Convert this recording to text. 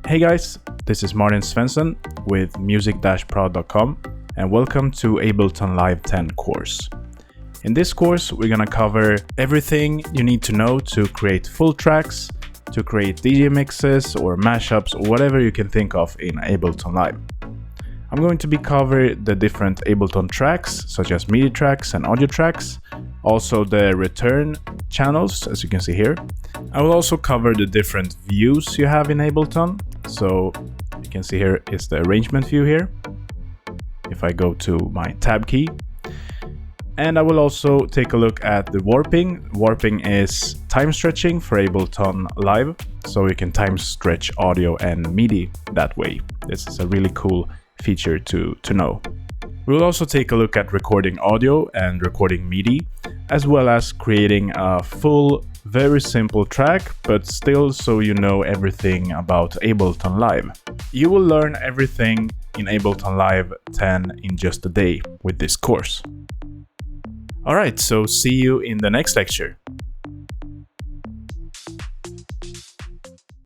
Hey guys, this is Martin Svensson with music-prod.com and welcome to Ableton Live 10 course. In this course, we're gonna cover everything you need to know to create full tracks, to create DJ mixes or mashups or whatever you can think of in Ableton Live. I'm going to be covering the different Ableton tracks, such as MIDI tracks and audio tracks, also the return channels, as you can see here. I will also cover the different views you have in Ableton. So you can see here is the arrangement view here. If I go to my tab key, and I will also take a look at the warping. Warping is time stretching for Ableton Live, so you can time stretch audio and MIDI that way. This is a really cool feature to know. We'll also take a look at recording audio and recording MIDI, as well as creating a full, very simple track, but still so you know everything about Ableton Live. You will learn everything in Ableton Live 10 in just a day with this course. Alright, so see you in the next lecture.